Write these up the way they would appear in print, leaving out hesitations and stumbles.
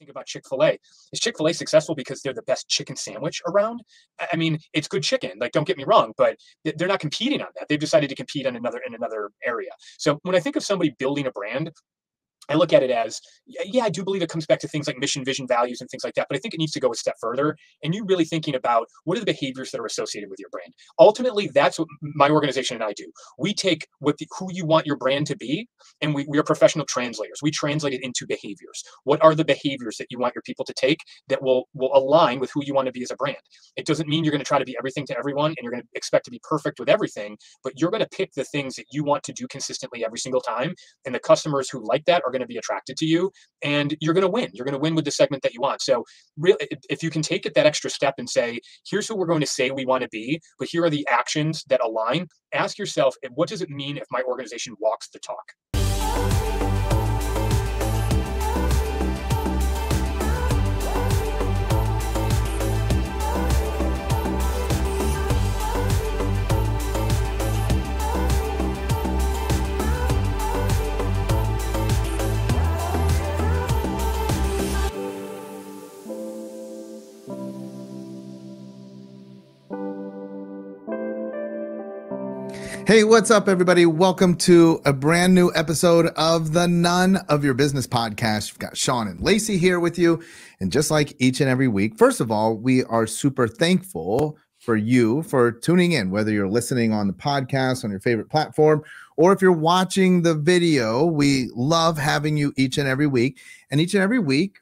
think about Chick-fil-A. Is Chick-fil-A successful because they're the best chicken sandwich around? I mean, it's good chicken, like, don't get me wrong, but they're not competing on that. They've decided to compete on another area. So when I think of somebody building a brand, I look at it as, yeah, I do believe it comes back to things like mission, vision, values, and things like that. But I think it needs to go a step further. And you really thinking about what are the behaviors that are associated with your brand. Ultimately, that's what my organization and I do. We take who you want your brand to be, and we are professional translators. We translate it into behaviors. What are the behaviors that you want your people to take that will align with who you want to be as a brand? It doesn't mean you're going to try to be everything to everyone and you're going to expect to be perfect with everything, but you're going to pick the things that you want to do consistently every single time. And the customers who like that are going to be attracted to you, and you're going to win. You're going to win with the segment that you want. So really, if you can take it that extra step and say, here's who we're going to say we want to be, but here are the actions that align, ask yourself, what does it mean if my organization walks the talk? Hey, what's up, everybody? Welcome to a brand new episode of the None of Your Business podcast. We've got Shawn and Lacey here with you. And just like each and every week, first of all, we are super thankful for you for tuning in, whether you're listening on the podcast, on your favorite platform, or if you're watching the video. We love having you each and every week. And each and every week,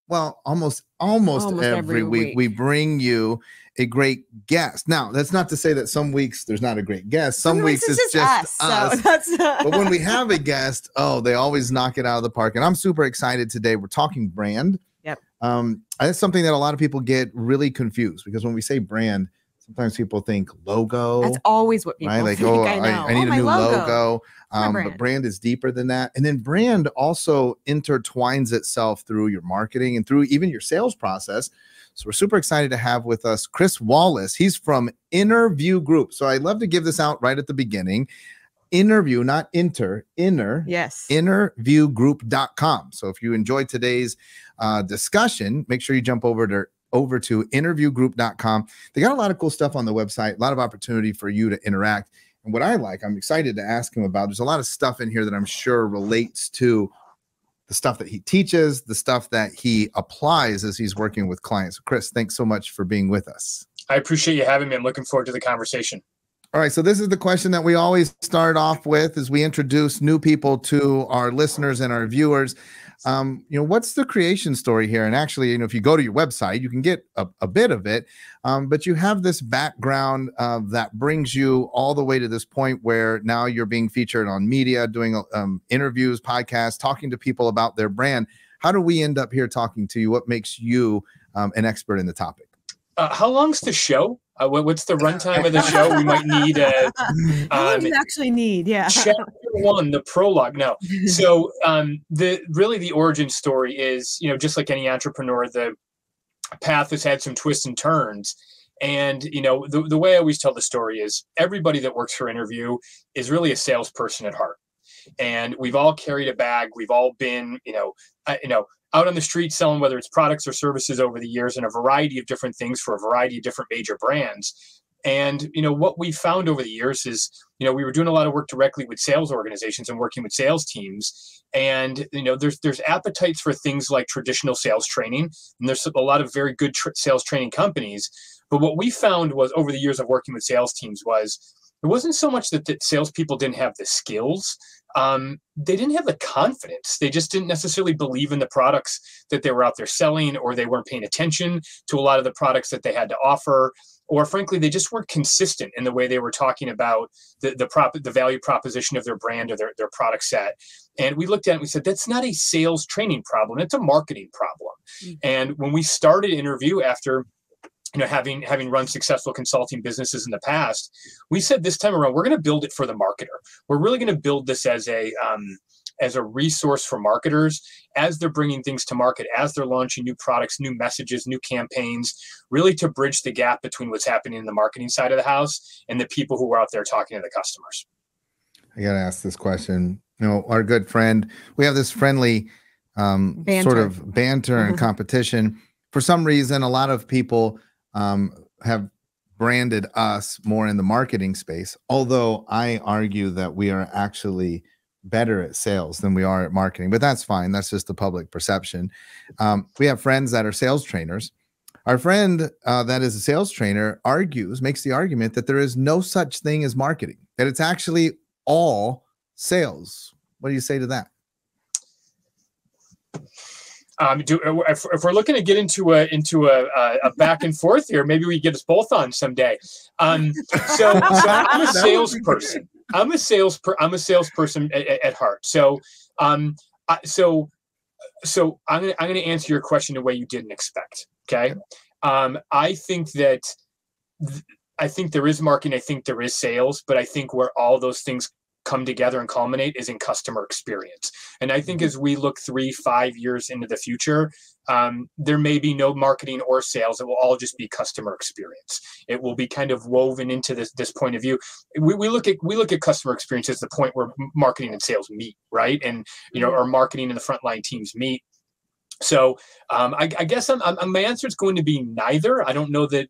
well, almost every week, we bring you a great guest. Now, that's not to say that some weeks there's not a great guest. Some weeks it's just us. So but when we have a guest, they always knock it out of the park. And I'm super excited today. We're talking brand. Yep. That's something that a lot of people get really confused, because when we say brand, sometimes people think logo. That's always what people think. I need a new logo. But brand is deeper than that. And then brand also intertwines itself through your marketing and through even your sales process. So we're super excited to have with us Chris Wallace. He's from Innerview Group. So I love to give this out right at the beginning. Innerview, not inner. Yes. Innerviewgroup.com. So if you enjoyed today's discussion, make sure you jump over to innerviewgroup.com. They got a lot of cool stuff on the website, a lot of opportunity for you to interact. And what I'm excited to ask him about, there's a lot of stuff in here that I'm sure relates to the stuff that he teaches, the stuff that he applies as he's working with clients. So Chris, thanks so much for being with us. I appreciate you having me. I'm looking forward to the conversation. All right. So this is the question that we always start off with as we introduce new people to our listeners and our viewers. What's the creation story here? And actually, if you go to your website, you can get a bit of it, but you have this background that brings you all the way to this point where now you're being featured on media, doing interviews, podcasts, talking to people about their brand. How do we end up here talking to you? What makes you an expert in the topic? How long's the show? What's the runtime of the show? We might need how long do you actually need? Yeah. Chapter 1, the prologue. No. So the origin story is, just like any entrepreneur, the path has had some twists and turns. And, the way I always tell the story is everybody that works for Innerview is really a salesperson at heart. And we've all carried a bag. We've all been, out on the street selling, whether it's products or services over the years, and a variety of different things for a variety of different major brands. And, what we found over the years is, we were doing a lot of work directly with sales organizations and working with sales teams. And, there's appetites for things like traditional sales training. And there's a lot of very good sales training companies. But what we found was over the years of working with sales teams was it wasn't so much that salespeople didn't have the skills. They didn't have the confidence. They just didn't necessarily believe in the products that they were out there selling, or they weren't paying attention to a lot of the products that they had to offer, or frankly, they just weren't consistent in the way they were talking about the value proposition of their brand or their product set. And we looked at it and we said, that's not a sales training problem. It's a marketing problem. Mm-hmm. And when we started Innerview after having run successful consulting businesses in the past, we said this time around, we're going to build it for the marketer. We're really going to build this as a resource for marketers as they're bringing things to market, as they're launching new products, new messages, new campaigns, really to bridge the gap between what's happening in the marketing side of the house and the people who are out there talking to the customers. I got to ask this question. Our good friend, we have this friendly sort of banter and competition. For some reason, a lot of people have branded us more in the marketing space, although I argue that we are actually better at sales than we are at marketing, but that's fine. That's just the public perception. We have friends that are sales trainers. Our friend that is a sales trainer makes the argument that there is no such thing as marketing, that it's actually all sales. What do you say to that? If we're looking to get into a back and forth here, maybe we get us both on someday. So I'm a salesperson. I'm a salesperson at heart. So I'm gonna answer your question the way you didn't expect. Okay. I think that I think there is marketing. I think there is sales, but I think where all those things come together and culminate is in customer experience. And I think as we look 3-5 years into the future, there may be no marketing or sales. It will all just be customer experience. It will be kind of woven into this point of view. We look at customer experience as the point where marketing and sales meet, right? And or marketing and the frontline teams meet. So I guess my answer is going to be neither. I don't know that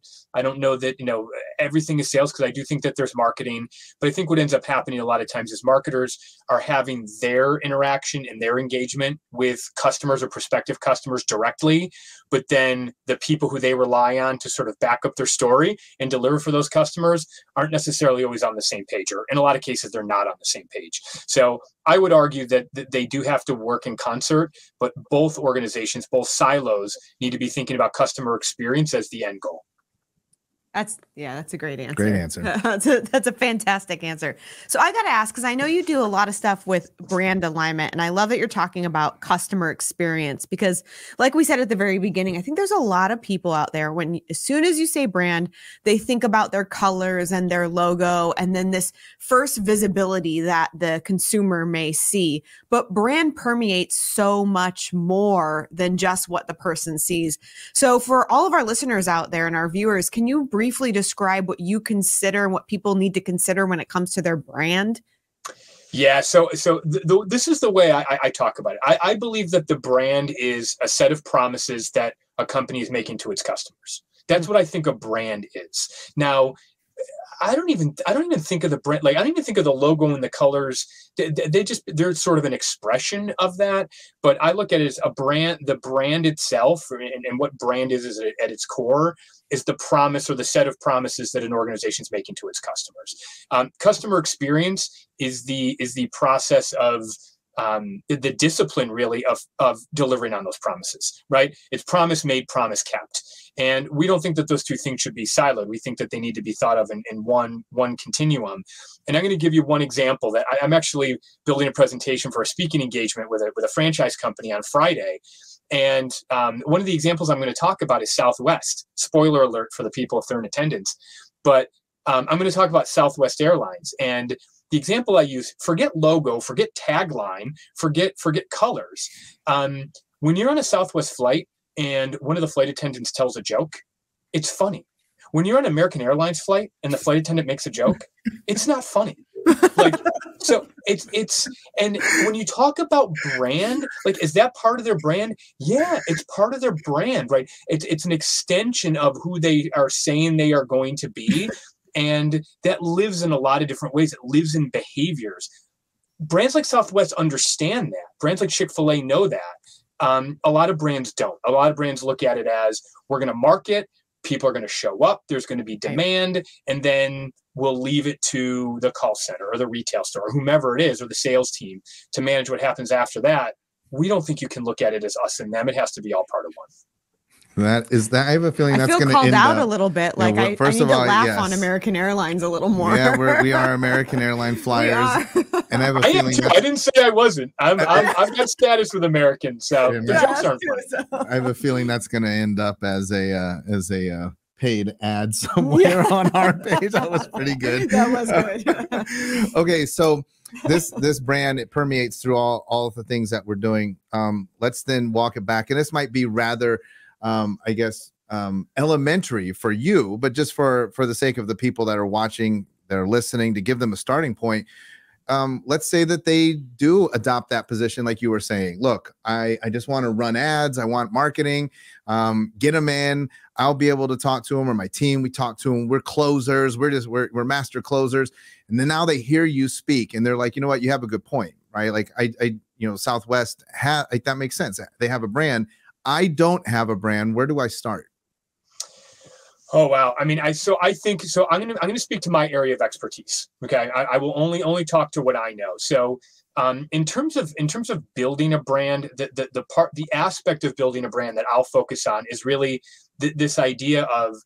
everything is sales, because I do think that there's marketing, but I think what ends up happening a lot of times is marketers are having their interaction and their engagement with customers or prospective customers directly, but then the people who they rely on to sort of back up their story and deliver for those customers aren't necessarily always on the same page, or in a lot of cases they're not on the same page. So I would argue that they do have to work in concert, but both organizations, both silos, need to be thinking about customer experience as the end goal. That's a great answer. Great answer. That's a fantastic answer. So I got to ask, because I know you do a lot of stuff with brand alignment, and I love that you're talking about customer experience, because like we said at the very beginning, I think there's a lot of people out there as soon as you say brand, they think about their colors and their logo, and then this first visibility that the consumer may see. But brand permeates so much more than just what the person sees. So for all of our listeners out there and our viewers, can you briefly describe what you consider and what people need to consider when it comes to their brand? Yeah, so this is the way I talk about it. I believe that the brand is a set of promises that a company is making to its customers. That's what I think a brand is. Now, I don't even think of the brand, like I don't even think of the logo and the colors. They're sort of an expression of that. But I look at it as a brand. The brand itself, and what brand is at its core, is the promise or the set of promises that an organization is making to its customers. Customer experience is the process of the discipline, really, of delivering on those promises, right? It's promise made, promise kept. And we don't think that those two things should be siloed. We think that they need to be thought of in one continuum. And I'm going to give you one example that I'm actually building a presentation for a speaking engagement with a franchise company on Friday. And one of the examples I'm going to talk about is Southwest. Spoiler alert for the people if they're in attendance. But I'm going to talk about Southwest Airlines. And the example I use, forget logo, forget tagline, forget colors. When you're on a Southwest flight and one of the flight attendants tells a joke, it's funny. When you're on an American Airlines flight and the flight attendant makes a joke, it's not funny. Like, so it's and when you talk about brand, like, is that part of their brand? Yeah, it's part of their brand, right? It's an extension of who they are saying they are going to be. And that lives in a lot of different ways. It lives in behaviors. Brands like Southwest understand that. Brands like Chick-fil-A know that. A lot of brands don't. A lot of brands look at it as, we're going to market, people are going to show up, there's going to be demand, and then we'll leave it to the call center or the retail store or whomever it is, or the sales team, to manage what happens after that. We don't think you can look at it as us and them. It has to be all part of one. I have a feeling that's going to called end out up a little bit. Like, I need to laugh on American Airlines a little more. Yeah, we are American Airline flyers. And I have a feeling I didn't say I wasn't. I've got status with American, so the jokes aren't funny. I have a feeling that's going to end up as a paid ad somewhere on our page. That was pretty good. That was good. Okay, so this brand, it permeates through all of the things that we're doing. Let's then walk it back, and this might be rather elementary for you, but just for the sake of the people that are watching, that are listening, to give them a starting point. let's say that they do adopt that position, like you were saying. Look, I just want to run ads. I want marketing. Get them in. I'll be able to talk to them, or my team. We talk to them. We're closers. We're master closers. And then now they hear you speak, and they're like, you know what? You have a good point, right? Like Southwest like that makes sense. They have a brand. I don't have a brand. Where do I start? Oh, wow. I mean, I think I'm going to speak to my area of expertise. Okay. I will only talk to what I know. So, in terms of building a brand, the aspect of building a brand that I'll focus on is really this idea of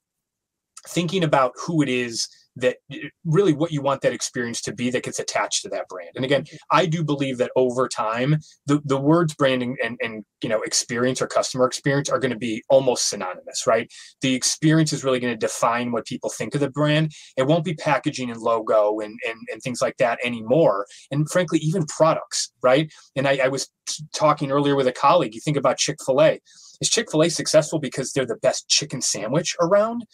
thinking about who it is that really what you want that experience to be that gets attached to that brand. And again, I do believe that over time, the words branding and experience or customer experience are going to be almost synonymous, right? The experience is really going to define what people think of the brand. It won't be packaging and logo and things like that anymore. And frankly, even products, right? And I was talking earlier with a colleague, you think about Chick-fil-A. Is Chick-fil-A successful because they're the best chicken sandwich around?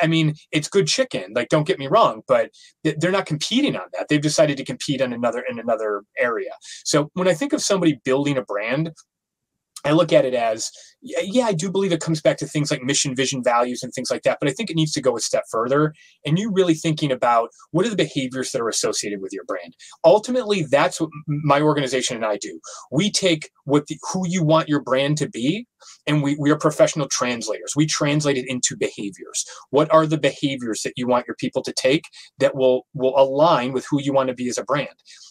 I mean, it's good chicken, like, don't get me wrong, but they're not competing on that. They've decided to compete on another area. So when I think of somebody building a brand, I look at it as, yeah, I do believe it comes back to things like mission, vision, values, and things like that. But I think it needs to go a step further. And you really thinking about what are the behaviors that are associated with your brand. Ultimately, that's what my organization and I do. We take who you want your brand to be, and we are professional translators. We translate it into behaviors. What are the behaviors that you want your people to take that will align with who you want to be as a brand?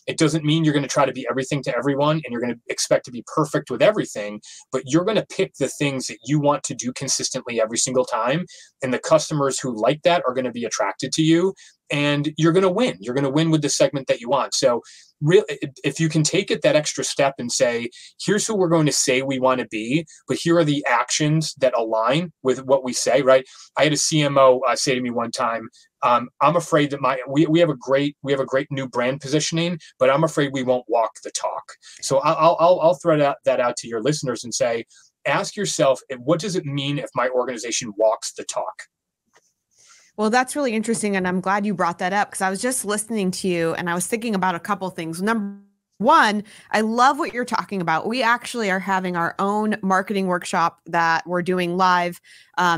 It doesn't mean you're going to try to be everything to everyone and you're going to expect to be perfect with everything, but you're going to pick the things that you want to do consistently every single time. And the customers who like that are going to be attracted to you, and you're going to win. You're going to win with the segment that you want. So really, if you can take it that extra step and say, here's who we're going to say we want to be, but here are the actions that align with what we say, right? I had a CMO say to me one time, I'm afraid that we have a great new brand positioning, but I'm afraid we won't walk the talk. So I'll throw that out to your listeners and say, ask yourself, what does it mean if my organization walks the talk? Well, that's really interesting. And I'm glad you brought that up, because I was just listening to you and I was thinking about a couple of things. Number one, I love what you're talking about. We actually are having our own marketing workshop that we're doing live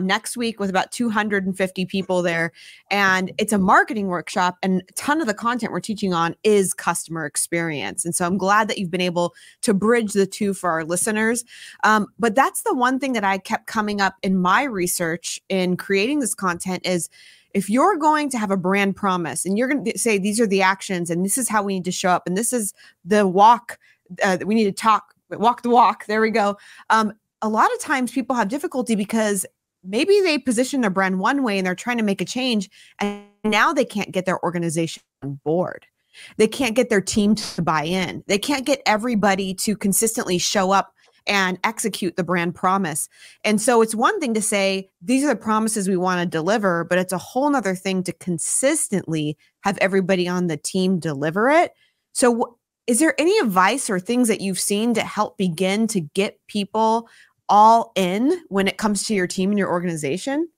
next week with about 250 people there. And it's a marketing workshop, and a ton of the content we're teaching on is customer experience. And so I'm glad that you've been able to bridge the two for our listeners. But that's the one thing that I kept coming up in my research in creating this content is, if you're going to have a brand promise and you're going to say, these are the actions and this is how we need to show up, and this is the walk that we need to walk the walk. There we go. A lot of times people have difficulty because maybe they position their brand one way and they're trying to make a change, and now they can't get their organization on board. They can't get their team to buy in. They can't get everybody to consistently show up and execute the brand promise. And so it's one thing to say, these are the promises we want to deliver, but it's a whole nother thing to consistently have everybody on the team deliver it. So is there any advice or things that you've seen to help begin to get people all in when it comes to your team and your organization?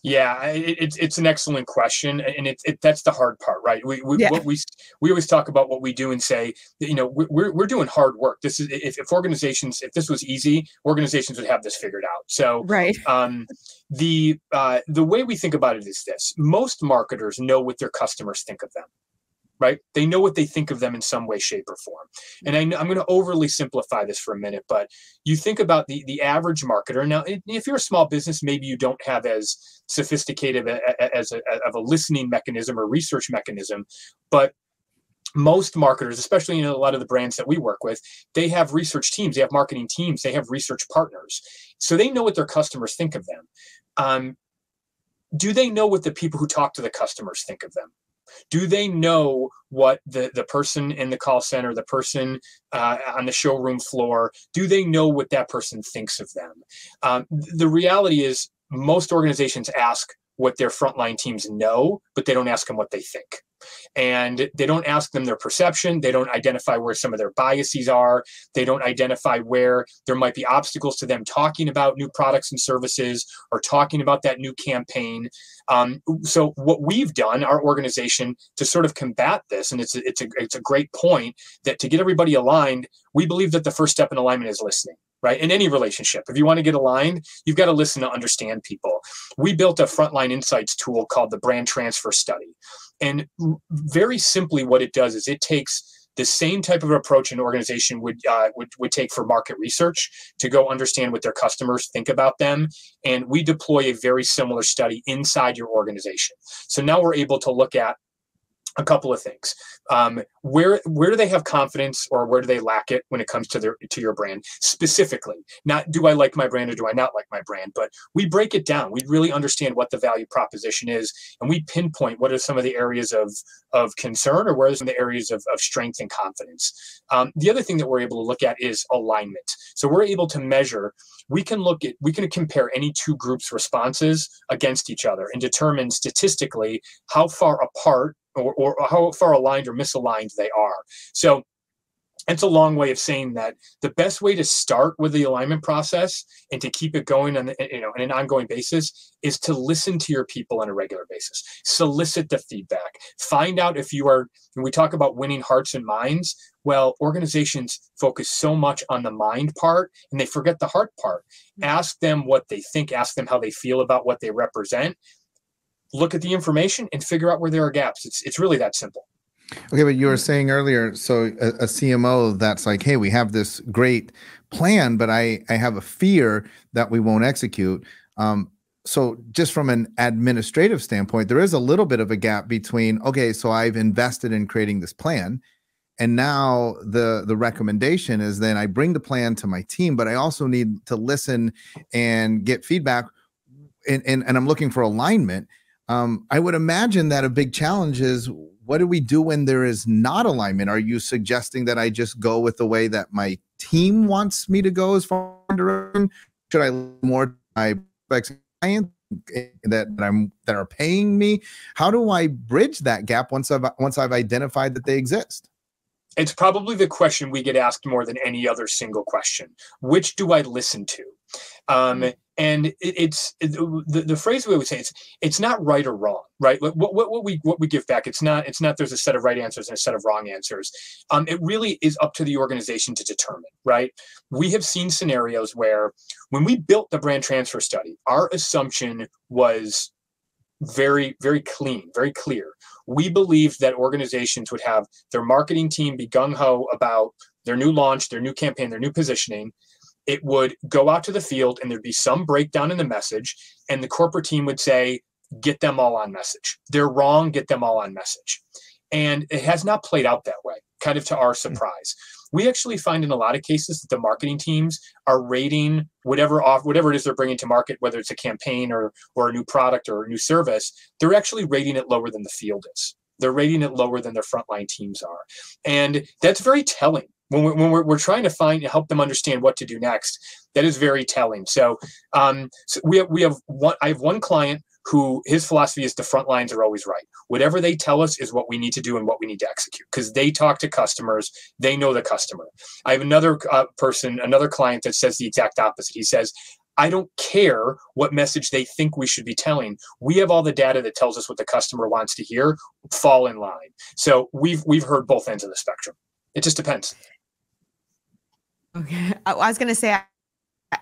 Yeah, it's an excellent question, and that's the hard part, right? We always talk about what we do and say, we're doing hard work. This is if this was easy, organizations would have this figured out. So right. The way we think about it is this: most marketers know what their customers think of them. Right? They know what they think of them in some way, shape, or form. And I'm going to overly simplify this for a minute, but you think about the average marketer. Now, if you're a small business, maybe you don't have as sophisticated of a listening mechanism or research mechanism, but most marketers, especially in a lot of the brands that we work with, they have research teams, they have marketing teams, they have research partners. So they know what their customers think of them. Do they know what the people who talk to the customers think of them? Do they know what the person in the call center, the person on the showroom floor, do they know what that person thinks of them? The reality is most organizations ask what their frontline teams know, but they don't ask them what they think. And they don't ask them their perception. They don't identify where some of their biases are. They don't identify where there might be obstacles to them talking about new products and services or talking about that new campaign. So what we've done, our organization, to sort of combat this, and it's a great point, that to get everybody aligned, we believe that the first step in alignment is listening. Right? In any relationship, if you want to get aligned, you've got to listen to understand people. We built a frontline insights tool called the Brand Transfer Study. And very simply what it does is it takes the same type of approach an organization would take for market research to go understand what their customers think about them. And we deploy a very similar study inside your organization. So now we're able to look at a couple of things. Where do they have confidence, or where do they lack it when it comes to your brand specifically? Not do I like my brand or do I not like my brand, but we break it down. We really understand what the value proposition is, and we pinpoint what are some of the areas of concern, or where are some of the areas of strength and confidence. The other thing that we're able to look at is alignment. So we're able to measure. We can compare any two groups' responses against each other and determine statistically how far apart or how far aligned or misaligned they are. So it's a long way of saying that the best way to start with the alignment process and to keep it going on an ongoing basis is to listen to your people on a regular basis. Solicit the feedback. Find out if you are, when we talk about winning hearts and minds, well, organizations focus so much on the mind part and they forget the heart part. Ask them what they think, ask them how they feel about what they represent. Look at the information and figure out where there are gaps. It's really that simple. Okay, but you were saying earlier, so a CMO that's like, hey, we have this great plan, but I have a fear that we won't execute. So just from an administrative standpoint, there is a little bit of a gap between, okay, so I've invested in creating this plan, and now the recommendation is then I bring the plan to my team, but I also need to listen and get feedback, and I'm looking for alignment. I would imagine that a big challenge is, what do we do when there is not alignment? Are you suggesting that I just go with the way that my team wants me to go as far as direction? Should I listen more to my clients that are paying me? How do I bridge that gap once I've identified that they exist? It's probably the question we get asked more than any other single question. Which do I listen to? And it's the phrase we would say, it's not right or wrong, right? What we give back, it's not there's a set of right answers and a set of wrong answers. It really is up to the organization to determine, right? We have seen scenarios where when we built the brand transfer study, our assumption was very, very clean, very clear. We believed that organizations would have their marketing team be gung-ho about their new launch, their new campaign, their new positioning. It would go out to the field and there'd be some breakdown in the message, and the corporate team would say, get them all on message. They're wrong, get them all on message. And it has not played out that way, kind of to our surprise. We actually find in a lot of cases that the marketing teams are rating whatever it is they're bringing to market, whether it's a campaign or a new product or a new service, they're actually rating it lower than the field is. They're rating it lower than their frontline teams are. And that's very telling. When we're trying to help them understand what to do next, that is very telling. So, I have one client who his philosophy is the front lines are always right. Whatever they tell us is what we need to do and what we need to execute, because they talk to customers, they know the customer. I have another client that says the exact opposite. He says, I don't care what message they think we should be telling. We have all the data that tells us what the customer wants to hear. Fall in line. So we've heard both ends of the spectrum. It just depends. Okay. I was going to say,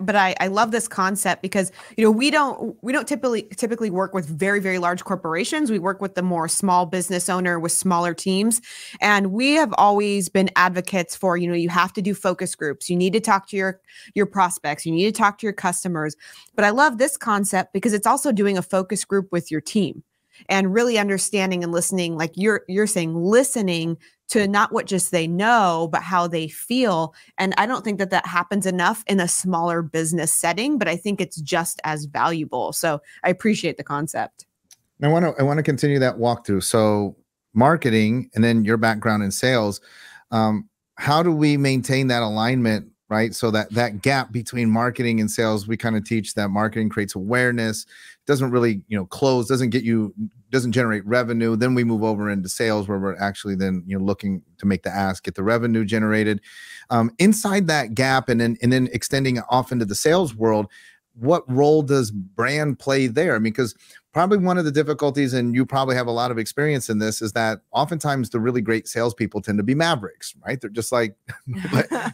but I love this concept because, we don't typically work with very, very large corporations. We work with the more small business owner with smaller teams. And we have always been advocates for, you have to do focus groups. You need to talk to your prospects. You need to talk to your customers. But I love this concept because it's also doing a focus group with your team and really understanding and listening, like you're saying, listening to not what just they know, but how they feel. And I don't think that happens enough in a smaller business setting, but I think it's just as valuable. So I appreciate the concept. I want to continue that walkthrough. So marketing, and then your background in sales, how do we maintain that alignment, right? So that gap between marketing and sales, we kind of teach that marketing creates awareness, doesn't really, doesn't get you doesn't generate revenue. Then we move over into sales where we're actually then, looking to make the ask, get the revenue generated. Inside that gap and then extending it off into the sales world, what role does brand play there? I mean, because probably one of the difficulties, and you probably have a lot of experience in this, is that oftentimes the really great salespeople tend to be mavericks, right? They're just like,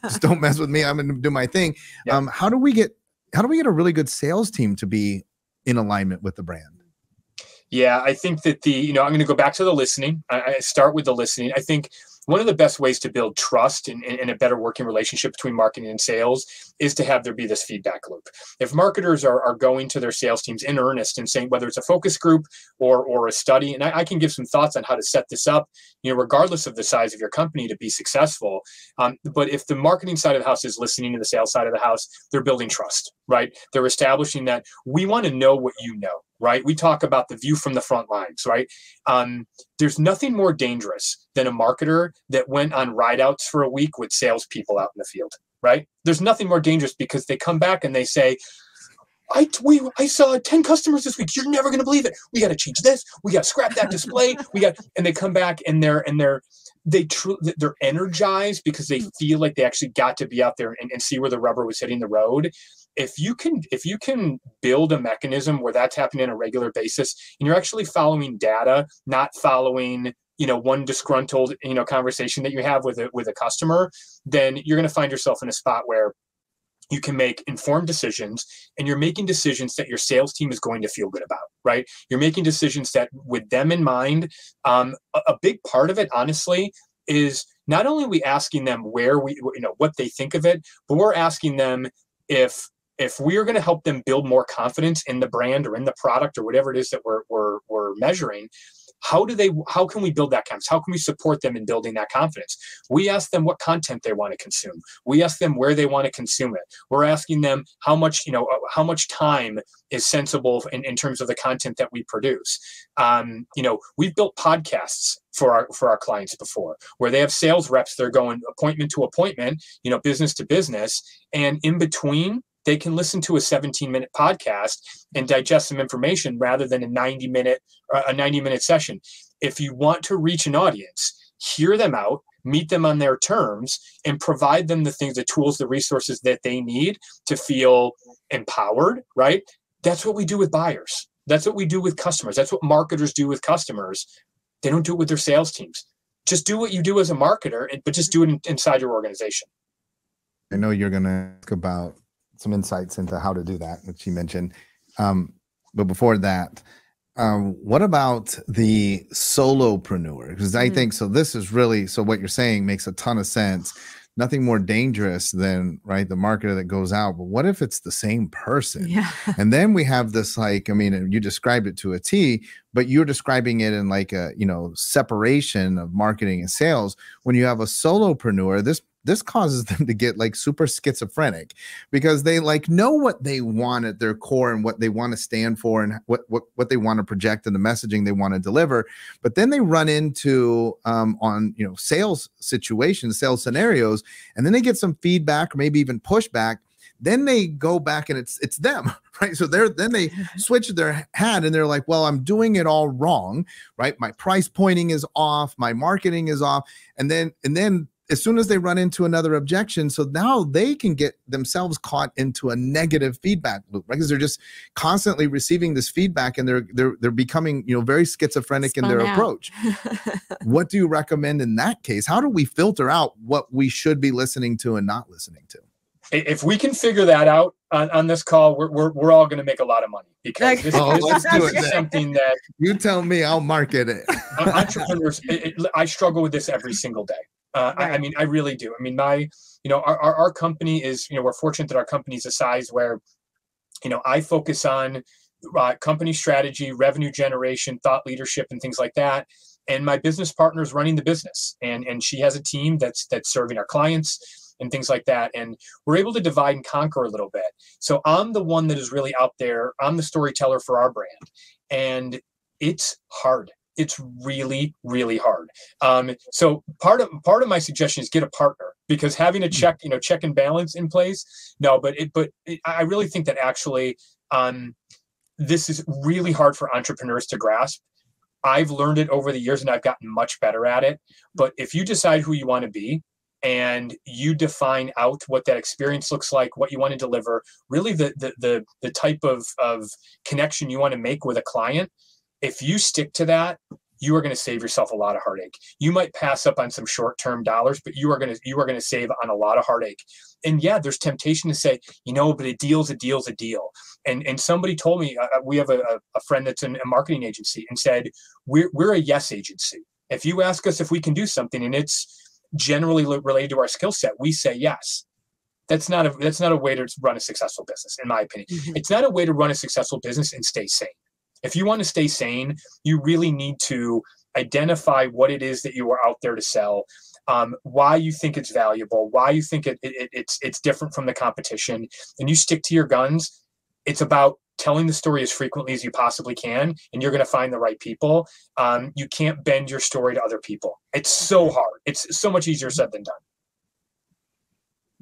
just don't mess with me. I'm going to do my thing. Yeah. How do we get a really good sales team to be in alignment with the brand? Yeah, I think that I'm going to go back to the listening. I start with the listening. I think one of the best ways to build trust and a better working relationship between marketing and sales is to have there be this feedback loop. If marketers are going to their sales teams in earnest and saying, whether it's a focus group or a study, and I can give some thoughts on how to set this up, regardless of the size of your company to be successful. But if the marketing side of the house is listening to the sales side of the house, they're building trust, right? They're establishing that we want to know what you know. Right? We talk about the view from the front lines, right? There's nothing more dangerous than a marketer that went on rideouts for a week with salespeople out in the field, right? There's nothing more dangerous because they come back and they say, I saw 10 customers this week. You're never going to believe it. We got to change this. We got to scrap that display. And they come back and they're energized because they feel like they actually got to be out there and see where the rubber was hitting the road. If you can build a mechanism where that's happening on a regular basis and you're actually following data, not following, one disgruntled, conversation that you have with a customer, then you're going to find yourself in a spot where you can make informed decisions, and you're making decisions that your sales team is going to feel good about, right? You're making decisions that with them in mind. A big part of it, honestly, is not only are we asking them what they think of it, but we're asking them if we are going to help them build more confidence in the brand or in the product or whatever it is that we're measuring. How can we build that confidence? How can we support them in building that confidence? We ask them what content they want to consume. We ask them where they want to consume it. We're asking them how much time is sensible in terms of the content that we produce. We've built podcasts for our clients before, where they have sales reps. They're going appointment to appointment, business to business, and in between, they can listen to a 17-minute podcast and digest some information rather than a 90-minute session. If you want to reach an audience, hear them out, meet them on their terms, and provide them the tools, the resources that they need to feel empowered, right? That's what we do with buyers. That's what we do with customers. That's what marketers do with customers. They don't do it with their sales teams. Just do what you do as a marketer, but just do it inside your organization. I know you're going to ask about some insights into how to do that, which you mentioned. But before that, what about the solopreneur? Because I think, this is really, what you're saying makes a ton of sense. Nothing more dangerous than, right, the marketer that goes out. But what if it's the same person? Yeah. And then we have this, you described it to a T, but you're describing it in like a, separation of marketing and sales. When you have a solopreneur, this causes them to get like super schizophrenic because they know what they want at their core and what they want to stand for and what they want to project and the messaging they want to deliver. But then they run into sales situations, sales scenarios, and then they get some feedback or maybe even pushback. Then they go back and it's them, right? So then they switch their hat and they're like, well, I'm doing it all wrong, right? My price pointing is off, my marketing is off. And then as soon as they run into another objection, so now they can get themselves caught into a negative feedback loop, right? Because they're just constantly receiving this feedback and they're becoming, very schizophrenic in their approach. What do you recommend in that case? How do we filter out what we should be listening to and not listening to? If we can figure that out on this call, we're all going to make a lot of money because this is something that you tell me, I'll market it. Entrepreneurs, I struggle with this every single day. I mean, I really do. I mean, our company is, we're fortunate that our company is a size where, I focus on company strategy, revenue generation, thought leadership, and things like that. And my business partner is running the business, and she has a team that's serving our clients and things like that. And we're able to divide and conquer a little bit. So I'm the one that is really out there. I'm the storyteller for our brand, and it's hard. It's really, really hard. So part of my suggestion is get a partner, because having a check and balance in place. No, but I really think that actually this is really hard for entrepreneurs to grasp. I've learned it over the years and I've gotten much better at it. But if you decide who you want to be and you define out what that experience looks like, what you want to deliver, really the type of connection you want to make with a client, if you stick to that, you are going to save yourself a lot of heartache. You might pass up on some short-term dollars, but you are going to save on a lot of heartache. And yeah, there's temptation to say, but a deal's a deal's a deal. And somebody told me, we have a friend that's in a marketing agency and said, we're a yes agency. If you ask us if we can do something and it's generally related to our skill set, we say yes. That's not a way to run a successful business, in my opinion. Mm-hmm. It's not a way to run a successful business and stay sane. If you want to stay sane, you really need to identify what it is that you are out there to sell, why you think it's valuable, why you think it's different from the competition, and you stick to your guns. It's about telling the story as frequently as you possibly can, and you're going to find the right people. You can't bend your story to other people. It's so hard. It's so much easier said than done.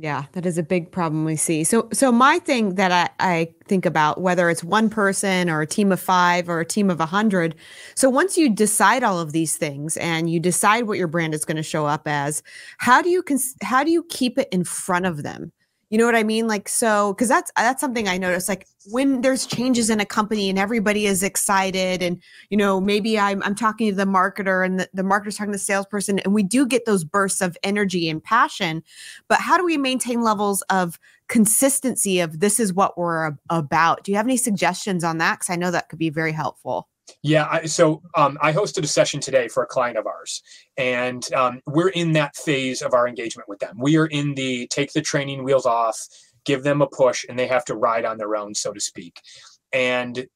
Yeah, that is a big problem we see. So my thing that I think about, whether it's one person or a team of 5 or a team of 100. So once you decide all of these things and you decide what your brand is going to show up as, how do you keep it in front of them? You know what I mean? Like, so, because that's something I noticed, like when there's changes in a company and everybody is excited and, maybe I'm talking to the marketer and the marketer's talking to the salesperson, and we do get those bursts of energy and passion, but how do we maintain levels of consistency of this is what we're about? Do you have any suggestions on that? Because I know that could be very helpful. Yeah. So I hosted a session today for a client of ours, and we're in that phase of our engagement with them. We are in the take the training wheels off, give them a push, and they have to ride on their own, so to speak. And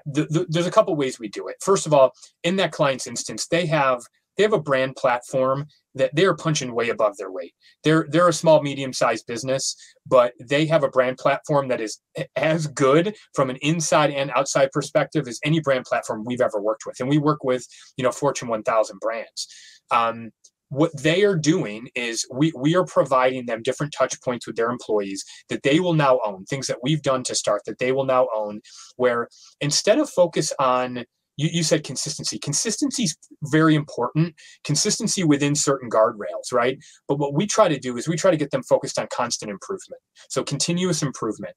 there's a couple ways we do it. First of all, in that client's instance, they have a brand platform that they're punching way above their weight. They're a small, medium-sized business, but they have a brand platform that is as good from an inside and outside perspective as any brand platform we've ever worked with. And we work with, Fortune 1000 brands. What they are doing is we are providing them different touch points with their employees that they will now own, things that we've done to start that they will now own, where instead of focus on, you said consistency. Consistency is very important. Consistency within certain guardrails, right? But what we try to do is we try to get them focused on constant improvement. So continuous improvement.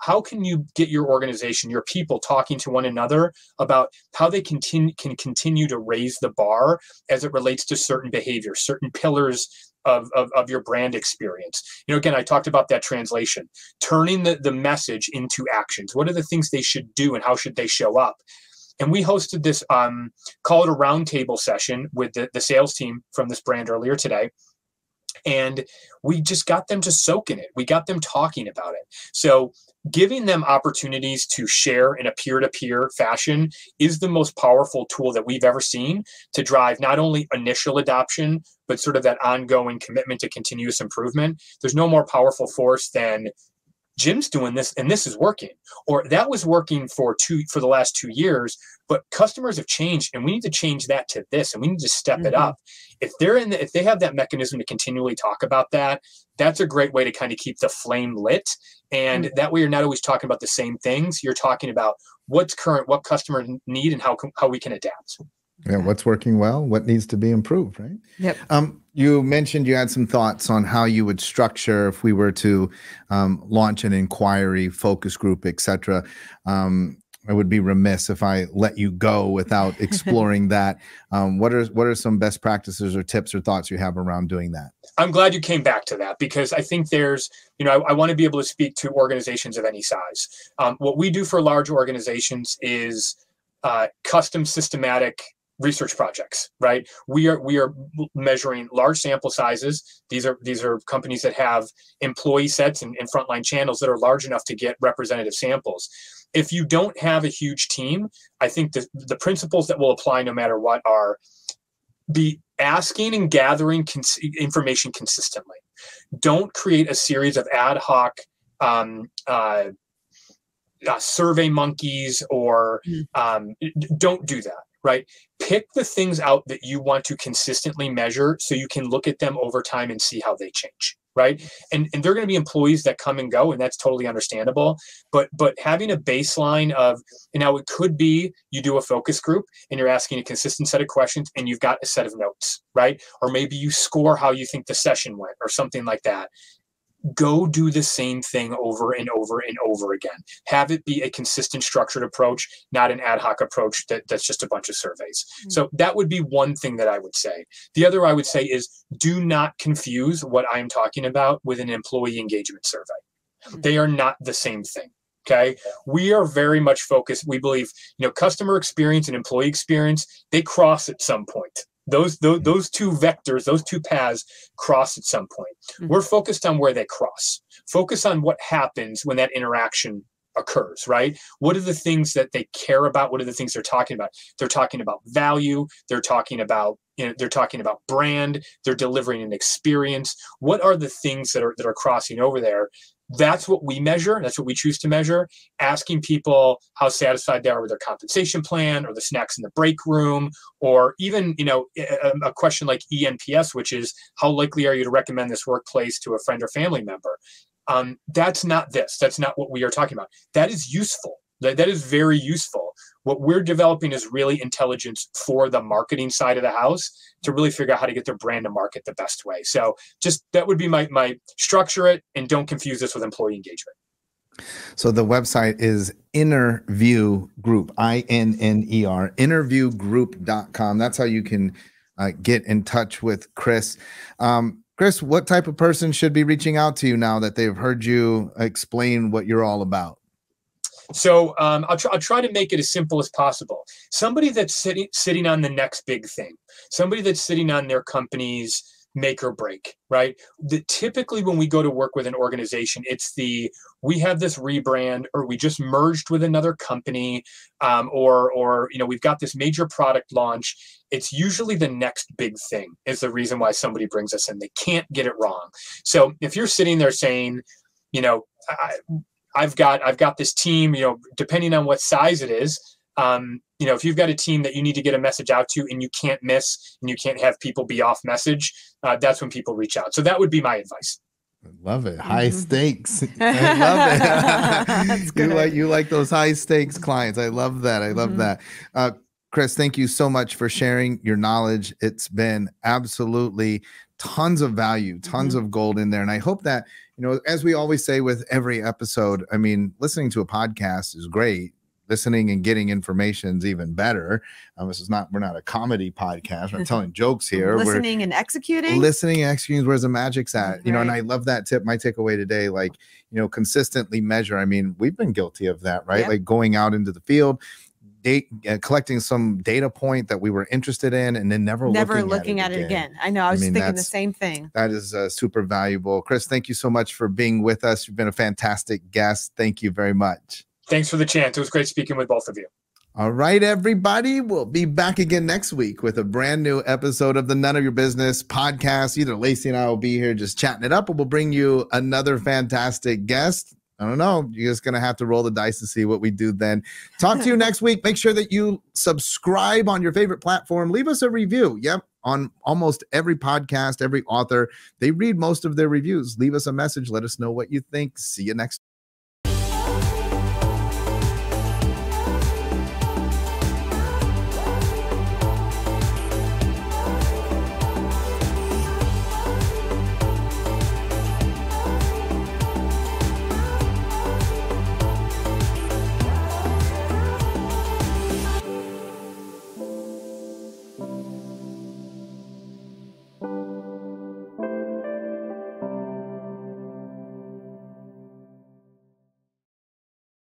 How can you get your organization, your people talking to one another about how they can continue to raise the bar as it relates to certain behaviors, certain pillars of your brand experience? Again, I talked about that translation, turning the message into actions. What are the things they should do and how should they show up? And we hosted this, call it a roundtable session with the sales team from this brand earlier today. And we just got them to soak in it. We got them talking about it. So giving them opportunities to share in a peer-to-peer fashion is the most powerful tool that we've ever seen to drive not only initial adoption, but sort of that ongoing commitment to continuous improvement. There's no more powerful force than Jim's doing this and this is working, or that was working for the last 2 years, but customers have changed and we need to change that to this and we need to step it up. If they have that mechanism to continually talk about that, that's a great way to kind of keep the flame lit. And that way you're not always talking about the same things. You're talking about what's current, what customers need, and how we can adapt. Yeah, what's working well, what needs to be improved, right? Yep. You mentioned you had some thoughts on how you would structure if we were to launch an inquiry, focus group, et cetera. I would be remiss if I let you go without exploring that. What are some best practices or tips or thoughts you have around doing that? I'm glad you came back to that, because I think there's, I want to be able to speak to organizations of any size. What we do for large organizations is custom systematic research projects, right? We are measuring large sample sizes. These are companies that have employee sets and frontline channels that are large enough to get representative samples. If you don't have a huge team, I think the principles that will apply no matter what are be asking and gathering information consistently. Don't create a series of ad hoc survey monkeys, or don't do that. Right? Pick the things out that you want to consistently measure so you can look at them over time and see how they change. right? And there are going to be employees that come and go, and that's totally understandable. But having a baseline of, and now it could be you do a focus group and you're asking a consistent set of questions and you've got a set of notes, right? Or maybe you score how you think the session went or something like that. Go do the same thing over and over and over again. Have it be a consistent, structured approach, not an ad hoc approach that's just a bunch of surveys. So that would be one thing that I would say. The other I would say is do not confuse what I'm talking about with an employee engagement survey. They are not the same thing. Okay. We are very much focused. We believe, customer experience and employee experience, they cross at some point. Those two vectors, those two paths cross at some point. We're focused on where they cross. Focus on what happens when that interaction occurs, right? What are the things that they care about? What are the things they're talking about? They're talking about value. They're talking about, they're talking about brand. They're delivering an experience. What are the things that are crossing over there? That's what we measure. That's what we choose to measure. Asking people how satisfied they are with their compensation plan or the snacks in the break room, or even, a question like ENPS, which is how likely are you to recommend this workplace to a friend or family member? That's not this. That's not what we are talking about. That is useful. That is very useful. What we're developing is really intelligence for the marketing side of the house to really figure out how to get their brand to market the best way. So just that would be my structure it, and don't confuse this with employee engagement. So the website is Innerview Group, INNER, innerviewgroup.com. That's how you can get in touch with Chris. Chris, what type of person should be reaching out to you now that they've heard you explain what you're all about? So I'll try to make it as simple as possible. Somebody that's sitting on the next big thing, somebody that's sitting on their company's make or break, right? Typically when we go to work with an organization, it's we have this rebrand, or we just merged with another company, or we've got this major product launch. It's usually the next big thing is the reason why somebody brings us in. They can't get it wrong. So if you're sitting there saying, I've got this team, depending on what size it is, if you've got a team that you need to get a message out to and you can't miss and you can't have people be off message, that's when people reach out. So that would be my advice. I love it. High stakes. I love it. That's good. You like those high stakes clients. I love that. I love that. Chris, thank you so much for sharing your knowledge. It's been absolutely tons of value, tons of gold in there. And I hope that, as we always say with every episode, I mean, listening to a podcast is great. Listening and getting information is even better. We're not a comedy podcast. We're not telling jokes here. Listening and executing. Listening and executing is where the magic's at. Right. And I love that tip. My takeaway today, consistently measure. I mean, we've been guilty of that, right? Yep. Like going out into the field, collecting some data point that we were interested in, and then never looking at it again. I know. I was thinking the same thing. That is super valuable. Chris, thank you so much for being with us. You've been a fantastic guest. Thank you very much. Thanks for the chance. It was great speaking with both of you. All right, everybody. We'll be back again next week with a brand new episode of the None of Your Business podcast. Either Lacey and I will be here just chatting it up, or we'll bring you another fantastic guest. I don't know. You're just going to have to roll the dice and see what we do then. Talk to you next week. Make sure that you subscribe on your favorite platform. Leave us a review. Yep. On almost every podcast, every author, they read most of their reviews. Leave us a message. Let us know what you think. See you next